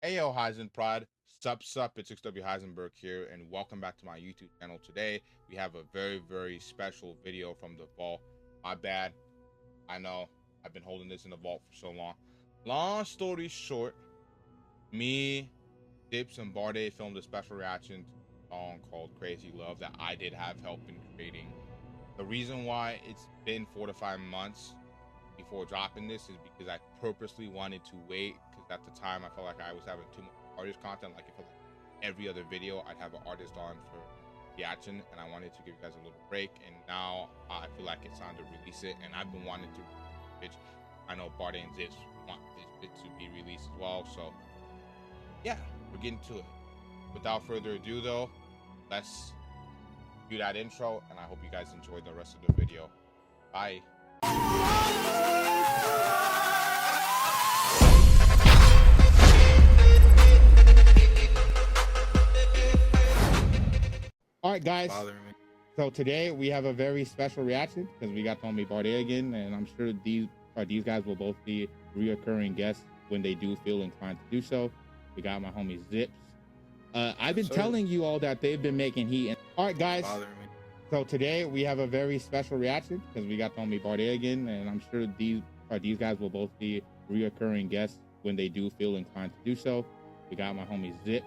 Ayo Hisenpride, sup, it's XW Heisenberg here, and welcome back to my YouTube channel. Today, we have a very special video from the vault. My bad, I know, I've been holding this in the vault for so long. Long story short, me, Zips and Baarde filmed a special reaction to a song called Crazy Love that I did have help in creating. The reason why it's been 4 to 5 months before dropping this is because I purposely wanted to wait, because at the time I felt like I was having too much artist content. Like, I felt like every other video I'd have an artist on for reaction, and I wanted to give you guys a little break, and now I feel like it's time to release it. And I've been wanting to, which I know Baarde and Zips want it to be released as well. So yeah, we're getting to it. Without further ado though, let's do that intro, and I hope you guys enjoy the rest of the video. Bye. All right, guys. So today we have a very special reaction because we got the homie Baarde again, and I'm sure these guys will both be reoccurring guests when they do feel inclined to do so. We got my homie Zips. I've been telling you all that they've been making heat. All right, guys. So today we have a very special reaction because we got the homie Baarde again, and I'm sure these guys will both be reoccurring guests when they do feel inclined to do so. We got my homie Zips.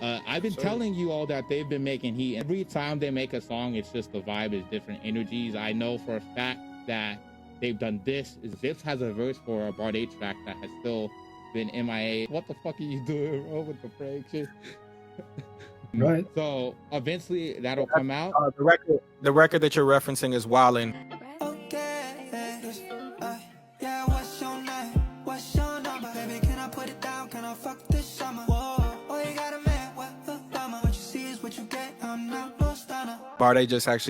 I've been telling you all that they've been making heat. Every time they make a song, it's just the vibe is different energies. I know for a fact that they've done this. Zips has a verse for a Baarde track that has still been MIA. What the fuck are you doing, bro, with the prank shit? Right. So eventually that'll come out. The record that you're referencing is Wildin'. Yeah, what's your name? What's your number? Baby, can I put it down? Can I fuck this summer? Whoa, oh, you got a man, what the bummer? What you see is what you get, I'm not no stunner. Baarde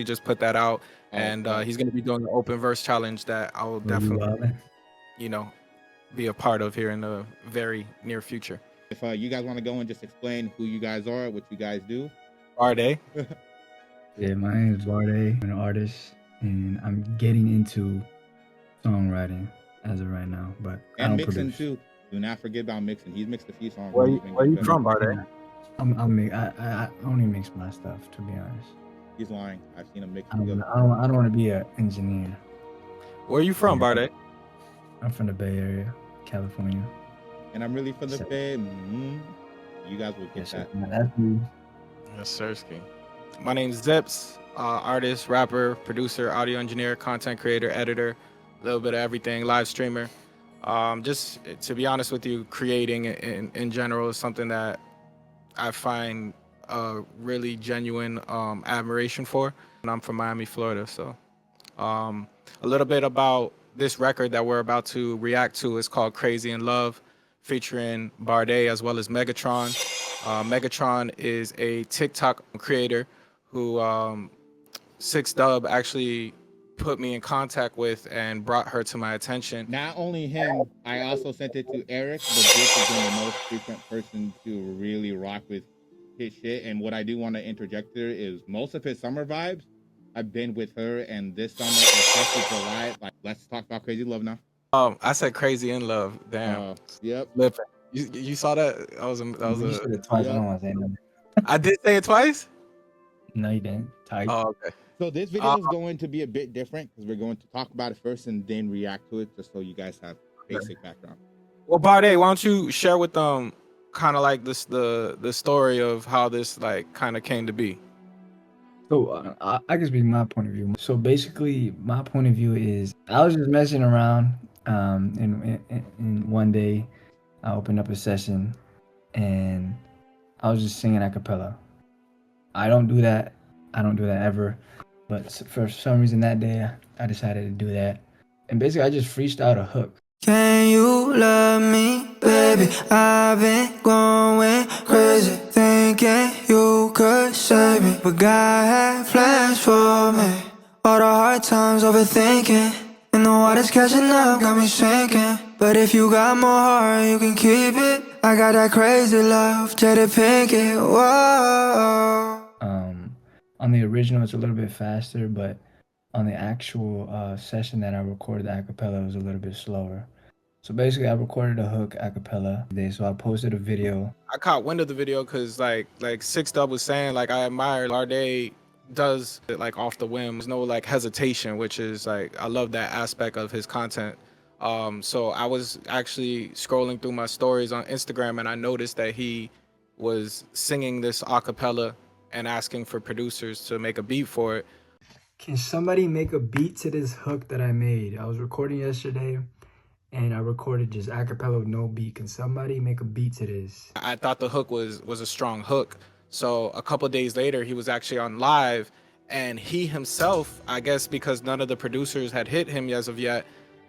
just put that out, and he's gonna be doing the open verse challenge that I will definitely, be a part of here in the very near future. If you guys want to go and just explain who you guys are, what you guys do. Baarde. Yeah, my name is Baarde. I'm an artist, and I'm getting into songwriting as of right now. But and I don't mixing produce. too. Do not forget about mixing. He's mixed a few songs. Where you from, Baarde? I only mix my stuff, to be honest. He's lying. I've seen him mix. I don't want to be an engineer. Where are you from, Baarde? I'm from the Bay Area, California. And I'm really from the Bay. You guys will get that. That's me. Yes, Sirski. My name's Zips, artist, rapper, producer, audio engineer, content creator, editor, a little bit of everything, live streamer. Just to be honest with you, creating in general is something that I find really genuine admiration for. And I'm from Miami, Florida, so a little bit about this record that we're about to react to is called Crazy in Love, featuring Baarde as well as Megatron. Megatron is a TikTok creator who 6Dub actually put me in contact with and brought her to my attention. Not only him, I also sent it to Eric, but Zips has been the most frequent person to really rock with his shit. And what I do want to interject there is most of his summer vibes, I've been with her, and this summer, especially July, like, let's talk about Crazy Love now. I said Crazy in Love. Damn. Yep. You saw that? That was Twice. I did say it twice? No, you didn't. Tight. Oh, okay. So this video is going to be a bit different because we're going to talk about it first and then react to it, just so you guys have basic background. Well, Baarde, why don't you share with them kind of like the story of how this like kind of came to be? So I can speak my point of view. So basically, my point of view is I was just messing around, and one day I opened up a session, and I was just singing a cappella. I don't do that ever, but for some reason that day I decided to do that, and basically I just freestyled a hook. Can you love me, baby? I've been going crazy, thinking you could save me, but God had plans for me. All the hard times overthinking, and the water's catching up, got me sinking. But if you got more heart, you can keep it. I got that crazy love, jaded pinky, whoa. On the original, it's a little bit faster, but on the actual session that I recorded the acapella, it was a little bit slower. So basically, I recorded a hook a cappella today. So I posted a video. I caught wind of the video because like Six Dub was saying, like, I admire Baarde does it like off the whim. There's no like hesitation, which is like, I love that aspect of his content. So I was actually scrolling through my stories on Instagram and I noticed that he was singing this a cappella and asking for producers to make a beat for it. Can somebody make a beat to this hook that I made? I was recording yesterday and I recorded just a cappella with no beat. Can somebody make a beat to this? I thought the hook was a strong hook. So a couple days later, he was actually on live, and he himself, I guess because none of the producers had hit him as of yet,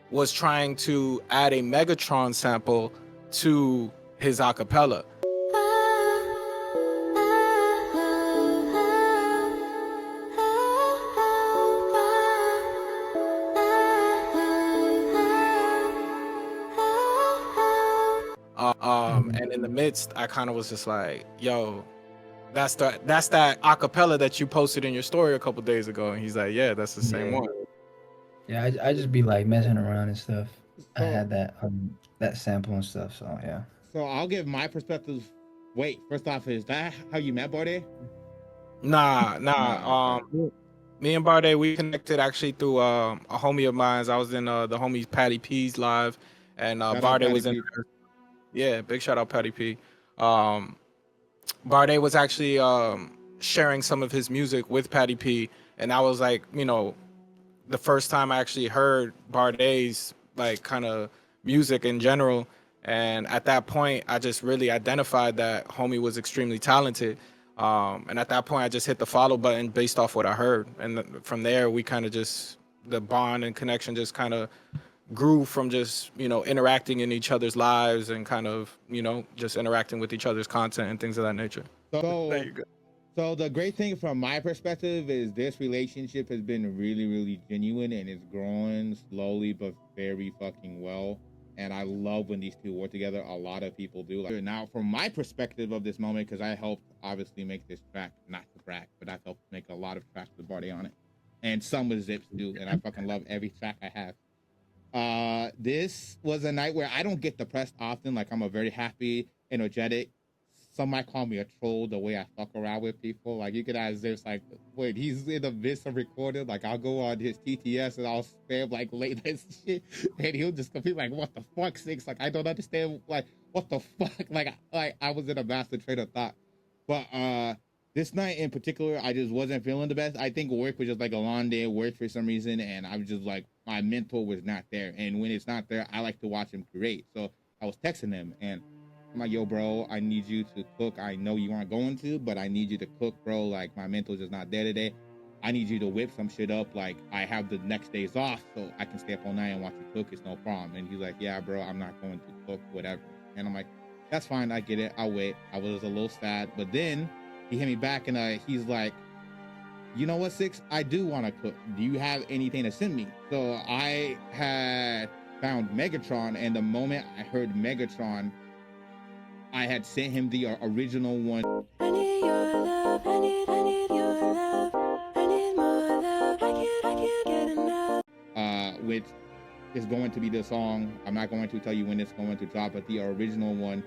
was trying to add a Megatron sample to his acapella. And in the midst, I kind of was just like, yo, that's that acapella that you posted in your story a couple days ago. And he's like, yeah, that's the same one. Yeah, I just be like messing around and stuff. I had that sample and stuff, so yeah. So I'll give my perspective. Wait, first off, is that how you met Baarde? Nah. Me and Baarde, we connected actually through a homie of mine. I was in the homies Patty P's live, and Baarde was in there. Yeah, big shout out Patty P. Baarde was actually sharing some of his music with Patty P, and that was like, you know, the first time I actually heard Baarde's like kind of music in general. And at that point, I just really identified that homie was extremely talented. And at that point, I just hit the follow button based off what I heard. And from there, we kind of just, the bond and connection just kind of grew from just, you know, interacting in each other's lives and kind of, you know, just interacting with each other's content and things of that nature. So there you go. So the great thing from my perspective is this relationship has been really, really genuine and it's growing slowly but very fucking well. And I love when these two work together. A lot of people do. Now, from my perspective of this moment, because I helped obviously make this track, not to brag, but I've helped make a lot of tracks with Baarde on it. And some with Zips too. And I fucking love every track I have. This was a night where I don't get depressed often. Like, I'm a very happy, energetic. Some might call me a troll the way I fuck around with people. Like, you could ask Zips, like, when he's in the midst of recording, like, I'll go on his TTS and I'll spam, like, late night shit. And he'll just be like, what the fuck, Six? Like, I don't understand, like, what the fuck? Like, I was in a master train of thought. But this night in particular, I just wasn't feeling the best. I think work was just, like, a long day of work for some reason. And I was just, like, my mental was not there. And when it's not there, I like to watch him create. So I was texting him and I'm like, yo, bro, I need you to cook. I know you aren't going to, but I need you to cook, bro. Like, my mental's just not there today. I need you to whip some shit up. Like, I have the next days off, so I can stay up all night and watch you cook. It's no problem. And he's like, yeah, bro, I'm not going to cook, whatever. And I'm like, that's fine. I get it. I'll wait. I was a little sad. But then he hit me back and he's like, you know what, Six? I do want to cook. Do you have anything to send me? So I had found Megatron, and the moment I heard Megatron, I had sent him the original one. I need your love, I need your love, I need more love, I can't get enough. Which is going to be the song. I'm not going to tell you when it's going to drop, but the original one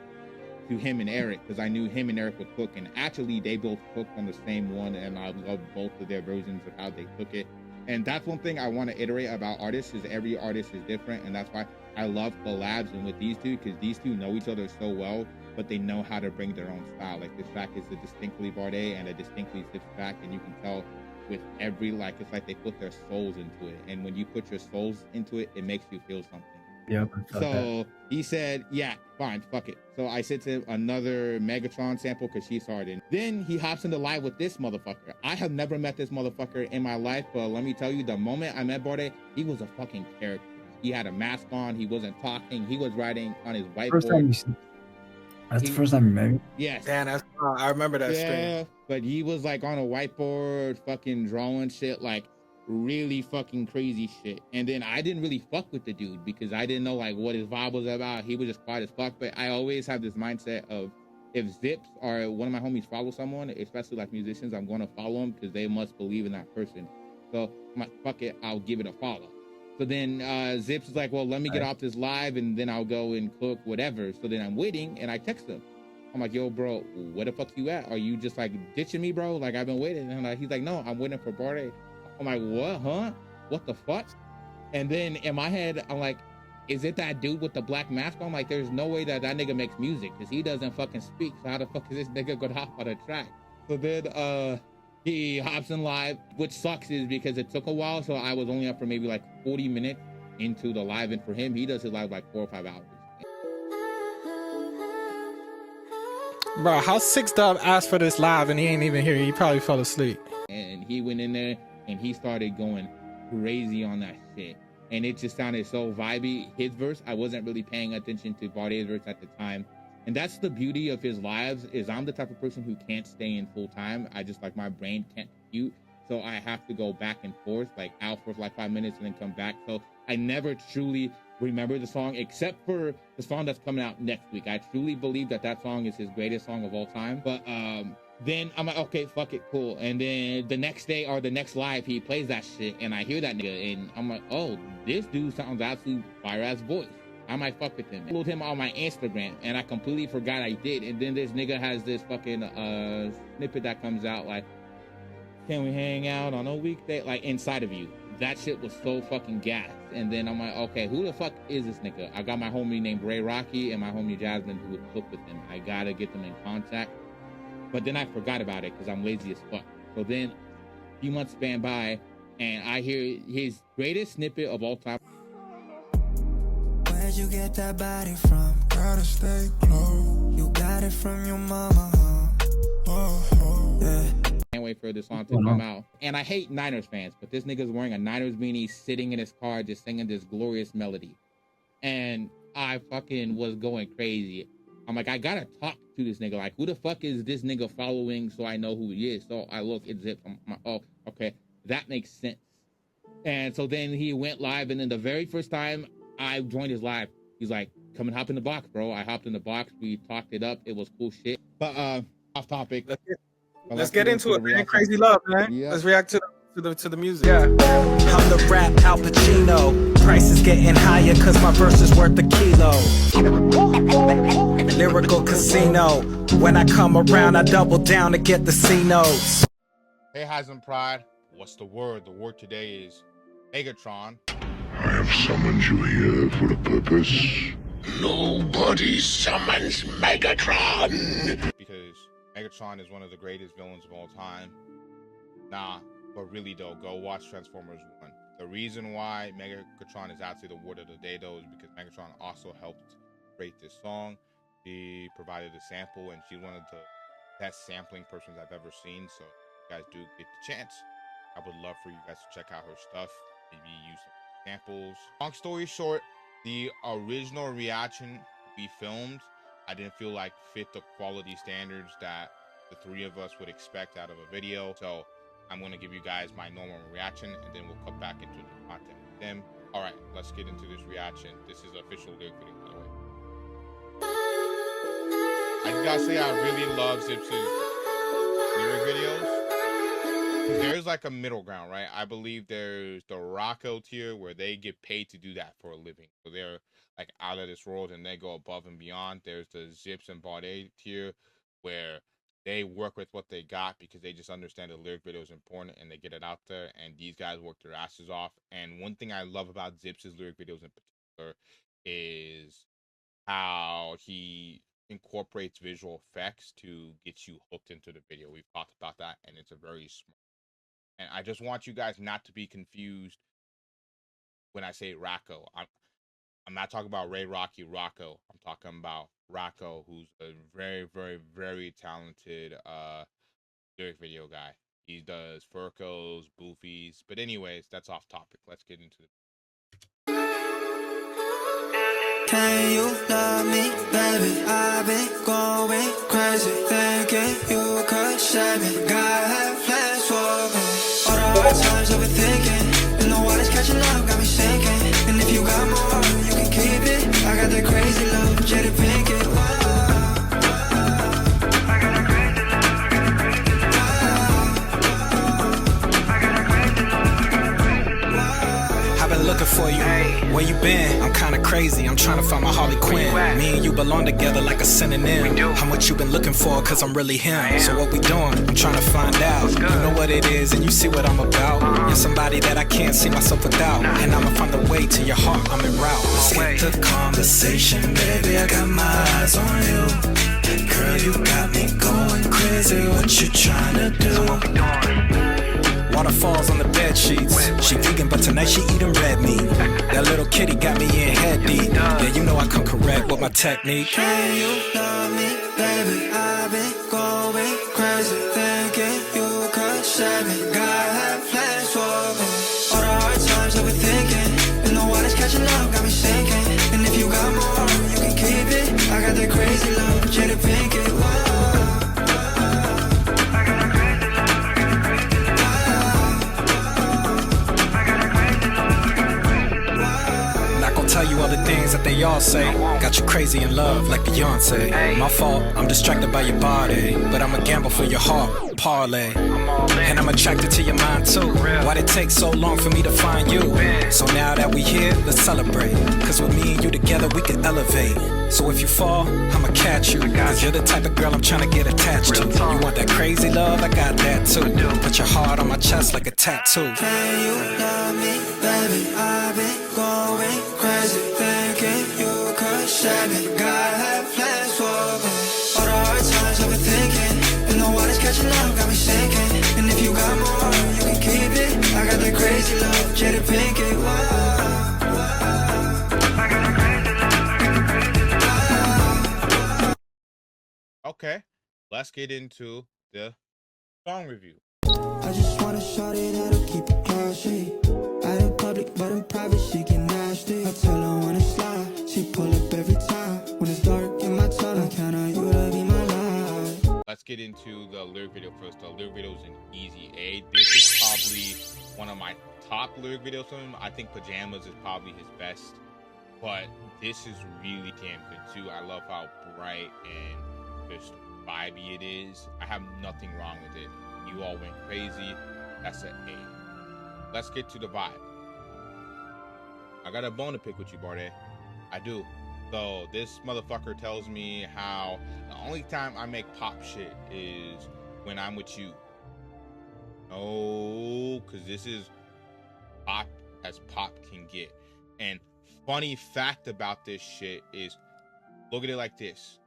to him and Eric, because I knew him and Eric would cook, and actually they both cooked on the same one, and I love both of their versions of how they cook it. And that's one thing I want to iterate about artists, is every artist is different, and that's why I love collabs and with these two, because these two know each other so well, but they know how to bring their own style. Like, this track is a distinctly Baarde and a distinctly Zips track, and you can tell with every, like, it's like they put their souls into it, and when you put your souls into it, it makes you feel something. Yep. So he said, yeah, fine, fuck it. So I sent him another Megatron sample because she's hard. And then he hops into live with this motherfucker. I have never met this motherfucker in my life, but let me tell you, the moment I met Baarde, he was a fucking character. He had a mask on. He wasn't talking. He was writing on his whiteboard. That's the first time you met me? Yes. Damn, I remember that stream. Yeah, but he was like on a whiteboard, fucking drawing shit, like really fucking crazy shit. And then I didn't really fuck with the dude because I didn't know like what his vibe was about. He was just quiet as fuck. But I always have this mindset of, if Zips or one of my homies follow someone, especially like musicians, I'm going to follow them because they must believe in that person. So I'm like, fuck it, I'll give it a follow. So then Zips is like, well, let me get off this live and then I'll go and cook whatever. So then I'm waiting and I text him. I'm like, yo, bro, where the fuck you at? Are you just like ditching me, bro? Like, I've been waiting. And he's like, no, I'm waiting for Baarde. I'm like, what, huh? What the fuck? And then in my head, I'm like, is it that dude with the black mask on? I'm like, there's no way that nigga makes music because he doesn't fucking speak. So how the fuck is this nigga gonna hop on a track? So then he hops in live, which sucks is because it took a while. So I was only up for maybe like 40 minutes into the live. And for him, he does his live like 4 or 5 hours. Bro, how Six Dub asked for this live and he ain't even here? He probably fell asleep. And he went in there and he started going crazy on that shit. And it just sounded so vibey. His verse, I wasn't really paying attention to Baarde's verse at the time. And that's the beauty of his lives, is I'm the type of person who can't stay in full time. I just, like, my brain can't compute. So I have to go back and forth, like out for like 5 minutes and then come back. So I never truly remember the song, except for the song that's coming out next week. I truly believe that that song is his greatest song of all time. But then I'm like, okay, fuck it, cool. And then the next day or the next live, he plays that shit and I hear that nigga and I'm like, oh, this dude sounds absolutely fire ass voice. I might fuck with him. I followed him on my Instagram and I completely forgot I did. And then this nigga has this fucking snippet that comes out like, can we hang out on a weekday? Like, inside of you. That shit was so fucking gas. And then I'm like, okay, who the fuck is this nigga? I got my homie named Ray Rocky and my homie Jasmine who would cook with him. I gotta get them in contact. But then I forgot about it because I'm lazy as fuck. So then a few months span by and I hear his greatest snippet of all time. Where'd you get that body from? Gotta stay close. You got it from your mama, huh? Yeah. Can't wait for this song to come out. And I hate Niners fans, but this nigga's wearing a Niners beanie, sitting in his car, just singing this glorious melody. And I fucking was going crazy. I'm like, I gotta talk to this nigga. Like, who the fuck is this nigga following so I know who he is? So I look at Zip. I'm like, oh, okay, that makes sense. And so then he went live, and then the very first time I joined his live, he's like, come and hop in the box, bro. I hopped in the box. We talked it up. It was cool shit. But off topic. Let's get into it, man. Crazy love, man. Yeah. Let's react to the music. Yeah. I'm the rap Al Pacino. Price is getting higher cause my verse is worth a kilo. Lyrical casino. When I come around, I double down to get the C notes. Hey, Hisenpride. What's the word? The word today is Megatron. I have summoned you here for a purpose. Nobody summons Megatron. Because Megatron is one of the greatest villains of all time. Nah, but really though, go watch Transformers 1. The reason why Megatron is actually the word of the day though is because Megatron also helped create this song. She provided a sample and she's one of the best sampling persons I've ever seen. So if you guys do get the chance, I would love for you guys to check out her stuff. Maybe use some samples. Long story short, the original reaction we filmed, I didn't feel like fit the quality standards that the three of us would expect out of a video. So I'm going to give you guys my normal reaction and then we'll cut back into the content with them. All right, let's get into this reaction. This is official lyric video, by the way. I just gotta say, I really love Zips' lyric videos. There's like a middle ground, right? I believe there's the Rocco tier where they get paid to do that for a living. So they're like out of this world and they go above and beyond. There's the Zips and Baarde tier where they work with what they got because they just understand the lyric video is important and they get it out there. And these guys work their asses off. And one thing I love about Zips' lyric videos in particular is how he incorporates visual effects to get you hooked into the video. We've talked about that and it's a very smart. And I just want you guys not to be confused when I say Rocco. I'm not talking about Ray Rocky Rocco. I'm talking about Rocco, who's a very, very, very talented lyric video guy. He does Furcos, Boofies. But anyways, that's off topic. Let's get into it. Can you love me, baby? I've been going crazy, thinking you could save me. God had plans for me. All the hard times overthinking, and the water's catching up, got me sinking. And if you got more, you can keep it. I got that crazy love, Jada Pinkett. I got that crazy love, I got that crazy love. I've been looking for you you been? I'm kinda crazy, I'm trying to find my Harley Quinn. Me and you belong together like a synonym. I'm what you been looking for, cause I'm really him. So what we doing? I'm trying to find out. You know what it is and you see what I'm about. You're somebody that I can't see myself without. And I'ma find a way to your heart, I'm en route. Let's get the conversation, baby, I got my eyes on you. Girl, you got me going crazy, what you trying to do? Waterfalls on the bed sheets. She vegan, but tonight she eating red meat. That little kitty got me in head deep. Yeah, you know I come correct with my technique. Can you love me, baby? I've been going crazy, thinking you could save me. God had plans for me. All the hard times I've been thinking, and the water's catching up, got me sinking. And if you got more, you can keep it. I got that crazy love, Jada Pinkett. Tell you all the things that they all say. Got you crazy in love like Beyonce. My fault, I'm distracted by your body, but I'ma gamble for your heart, parlay. And I'm attracted to your mind too. Why'd it take so long for me to find you? So now that we here, let's celebrate. Cause with me and you together we can elevate. So if you fall, I'ma catch you. Cause you're the type of girl I'm trying to get attached to. You want that crazy love? I got that too. Put your heart on my chest like a tattoo. Can you love me, baby? I've been going crazy, thinking you could save me. God had plans for me. All the hard times I've been thinking, and the water's catching up, got me sinking. And if you got more, you can keep it. I got that crazy love, Jada Pinkett. Okay, let's get into the song review. I just want a shawty that'll keep it classy. Out in public, but in private, she get nasty. I tell her when it's slide, she pull up every time. When it's dark in my tunnel, I count on you to be my light. Let's get into the lyric video first. The lyric video is an easy A. This is probably one of my top lyric videos from him. I think Pajamas is probably his best, but this is really damn good too. I love how bright and just vibey it is. I have nothing wrong with it. You all went crazy. That's an A. Let's get to the vibe. I got a bone to pick with you, Baarde. I do. So this motherfucker tells me how the only time I make pop shit is when I'm with you. No, because this is pop as pop can get. And funny fact about this shit is, look at it like this.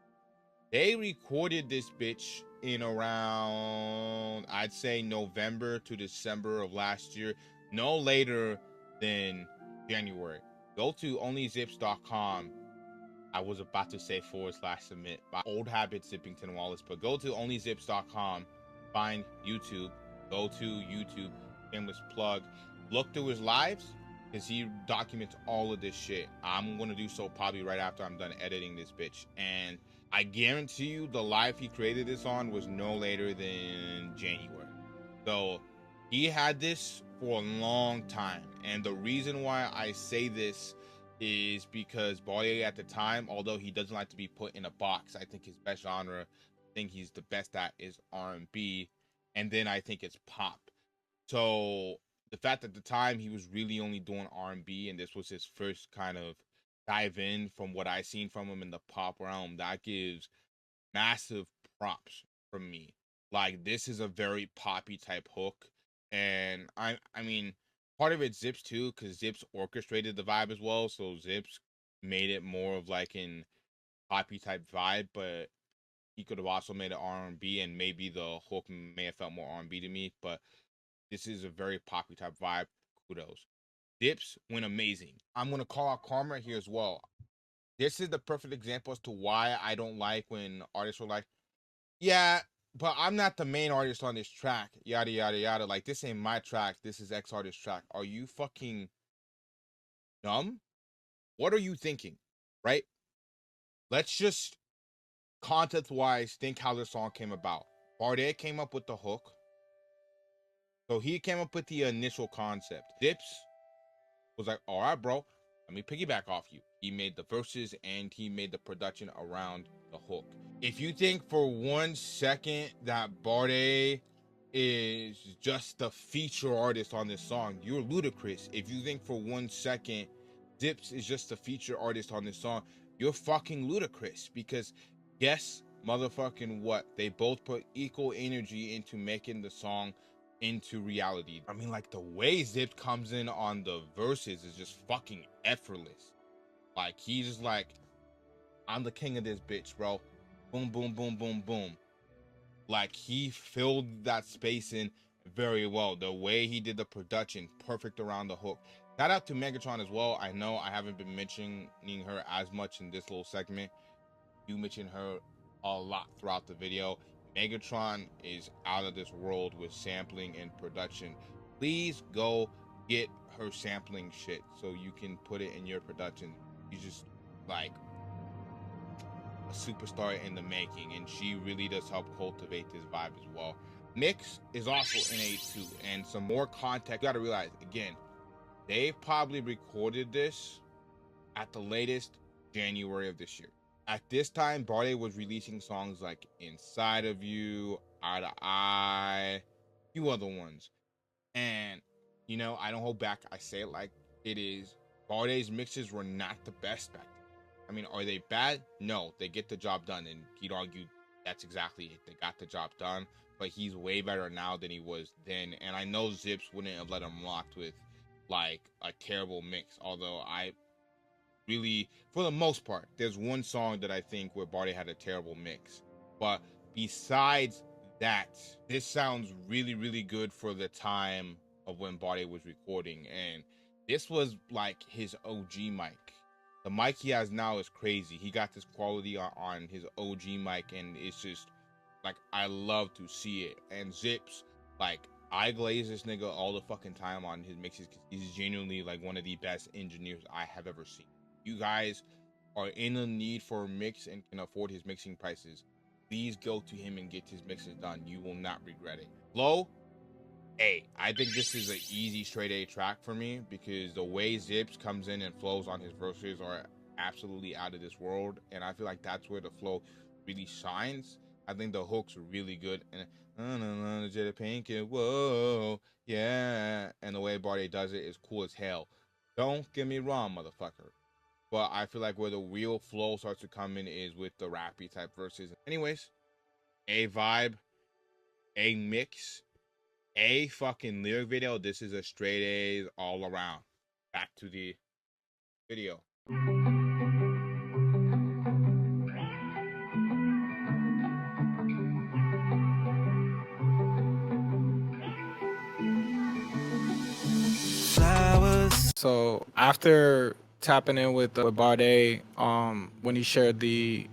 They recorded this bitch in around, I'd say November to December of last year, no later than January. Go to onlyzips.com. I was about to say /submit. My old habit, Zippington Wallace, but go to onlyzips.com, find YouTube, go to YouTube, shameless plug, look through his lives, because he documents all of this shit. I'm gonna do so probably right after I'm done editing this bitch. And I guarantee you the live he created this on was no later than January. So he had this for a long time. And the reason why I say this is because Baarde at the time, although he doesn't like to be put in a box, I think his best genre, I think he's the best at, is R&B. And then I think it's pop. So the fact that at the time he was really only doing R&B and this was his first kind of dive in from what I seen from him in the pop realm, that gives massive props from me. Like, this is a very poppy type hook. And I mean, part of it's Zips too, because Zips orchestrated the vibe as well. So Zips made it more of like an poppy type vibe, but he could have also made it R&B, and maybe the hook may have felt more R&B to me. But this is a very poppy type vibe. Kudos. Zips went amazing. I'm gonna call out Karma here as well. This is the perfect example as to why I don't like when artists are like, yeah, but I'm not the main artist on this track, yada yada yada. Like, this ain't my track, this is X artist track. Are you fucking dumb? What are you thinking? Right? Let's just context wise think how this song came about. Baarde came up with the hook. So he came up with the initial concept. Zips was like, all right, bro, let me piggyback off you. He made the verses and he made the production around the hook. If you think for 1 second that Baarde is just the feature artist on this song, you're ludicrous. If you think for 1 second Zips is just a feature artist on this song, you're fucking ludicrous. Because guess motherfucking what? They both put equal energy into making the song into reality. I mean, like, the way Zips comes in on the verses is just fucking effortless. Like, he's just like, I'm the king of this bitch, bro. Boom, boom, boom, boom, boom. Like, he filled that space in very well. The way he did the production, perfect around the hook. Shout out to Megatron as well. I know I haven't been mentioning her as much in this little segment. You mentioned her a lot throughout the video. Megatron is out of this world with sampling and production. Please go get her sampling shit so you can put it in your production. She's just like a superstar in the making, and she really does help cultivate this vibe as well. Mix is also in A2, and some more context. You gotta realize, again, they probably recorded this at the latest January of this year. At this time, Baarde was releasing songs like Inside of You, Eye to Eye, a few other ones. And, you know, I don't hold back. I say it like it is. Baarde's mixes were not the best back then. I mean, are they bad? No, they get the job done. And he'd argue that's exactly it. They got the job done. But he's way better now than he was then. And I know Zips wouldn't have let him rock with, like, a terrible mix. Although I really, for the most part, there's one song that I think where Baarde had a terrible mix. But besides that, this sounds really, really good for the time of when Baarde was recording. And this was like his OG mic. The mic he has now is crazy. He got this quality on his OG mic, and it's just like, I love to see it. And Zips, like, I glaze this nigga all the fucking time on his mixes because he's genuinely like one of the best engineers I have ever seen. You guys are in a need for a mix and can afford his mixing prices, please go to him and get his mixes done. You will not regret it. Flow, A. I think this is an easy straight A track for me because the way Zips comes in and flows on his verses are absolutely out of this world, and I feel like that's where the flow really shines. I think the hook's really good, and whoa, yeah, and the way Baarde does it is cool as hell. Don't get me wrong, motherfucker. But I feel like where the real flow starts to come in is with the rappy type verses. Anyways, A vibe, A mix, A fucking lyric video. This is a straight A's all around. Back to the video. So after tapping in with Baarde, when he shared he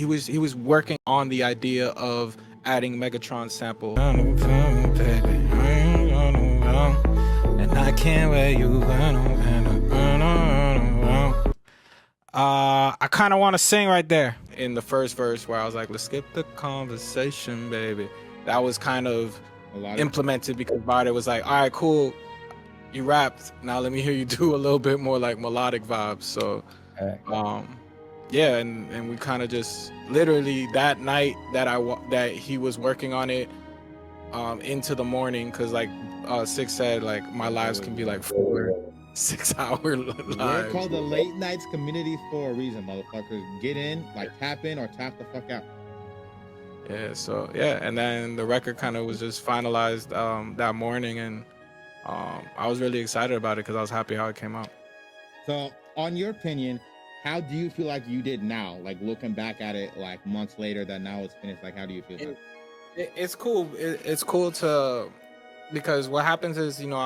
was working on the idea of adding Megatron sample. And I can't wear you. I kind of want to sing right there in the first verse where I was like, let's skip the conversation, baby. That was kind of implemented because Baarde was like, all right, cool, you rapped, now let me hear you do a little bit more like melodic vibes. So yeah, and we kind of just literally that night that he was working on it into the morning, because like Six said, like my lives can be like 4-6 hour lives. We're called the late nights community for a reason, motherfuckers. Get in, like tap in or tap the fuck out. Yeah, so yeah, and then the record kind of was just finalized that morning, and I was really excited about it because I was happy how it came out. So, on your opinion, how do you feel like you did now? Like looking back at it, like months later that now it's finished. Like, how do you feel? It's cool. It's cool to, because what happens is, you know,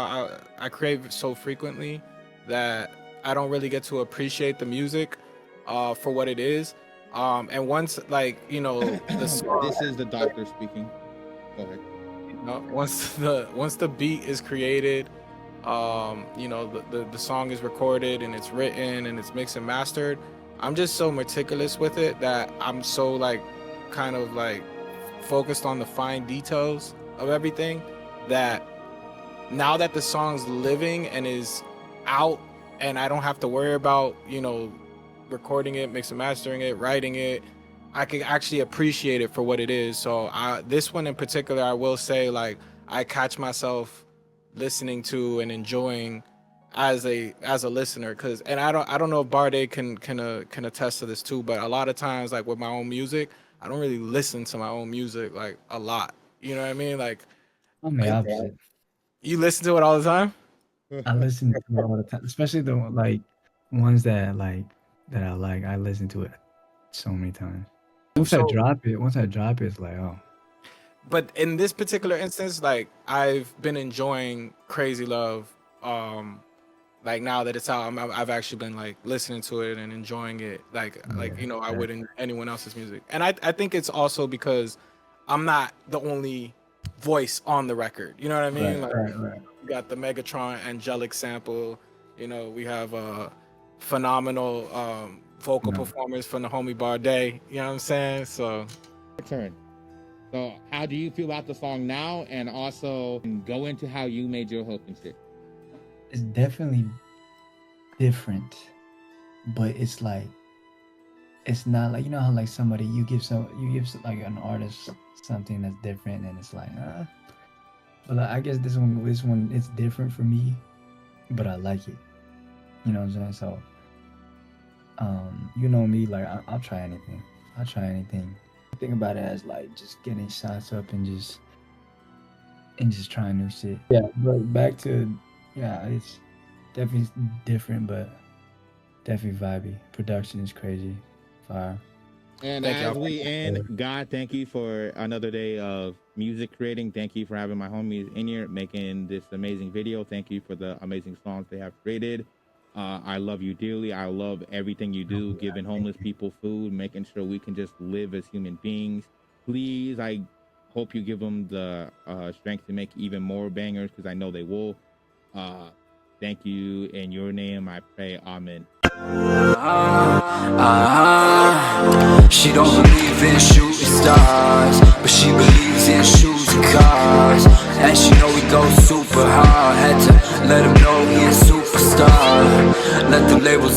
I create so frequently that I don't really get to appreciate the music for what it is. And once, like, you know, this is the doctor speaking. Go ahead. Once the beat is created, you know, the song is recorded and it's written and it's mixed and mastered, I'm just so meticulous with it that I'm so like kind of like focused on the fine details of everything, that now that the song's living and is out and I don't have to worry about, you know, recording it, mixing, mastering it, writing it, I can actually appreciate it for what it is. So this one in particular, I will say, like, I catch myself listening to and enjoying as a listener, because and I don't know if Barde can attest to this too, but a lot of times like with my own music, I don't really listen to my own music like a lot. You know what I mean? Like I'm the opposite. you listen to it all the time. I listen to it all the time, especially the like ones that I like. I listen to it so many times. Once I So, drop it, it's like, oh, but in this particular instance, like I've been enjoying Crazy Love. Like now that it's out, I've actually been like listening to it and enjoying it, like you know I would in anyone else's music. And I think it's also because I'm not the only voice on the record. You know what I mean? right. We got the Megatron angelic sample. You know, we have a phenomenal vocal performance from the homie Baarde. You know what I'm saying? So Turn. So how do you feel about the song now, and also go into how you made your hook and shit? It's definitely different, but it's like it's not like, you know how like somebody you give like an artist something that's different and it's like but like, I guess this one it's different for me, but I like it. You know what I'm saying? So you know me, like I'll try anything. I'll try anything. Think about it as like just getting shots up and just trying new shit. Yeah, but back to it's definitely different, but definitely vibey. Production is crazy. Fire. And Thank as y'all. we end, God, thank you for another day of music creating. Thank you for having my homies in here making this amazing video. Thank you for the amazing songs they have created. I love you dearly. I love everything you do, giving homeless people food, making sure we can just live as human beings. Please, I hope you give them the strength to make even more bangers, because I know they will. Thank you. In your name, I pray. Amen. She don't believe in shooting stars, but she believes in shoes and cars. And she know we go super hard. Had to let him know he a superstar. Let the labels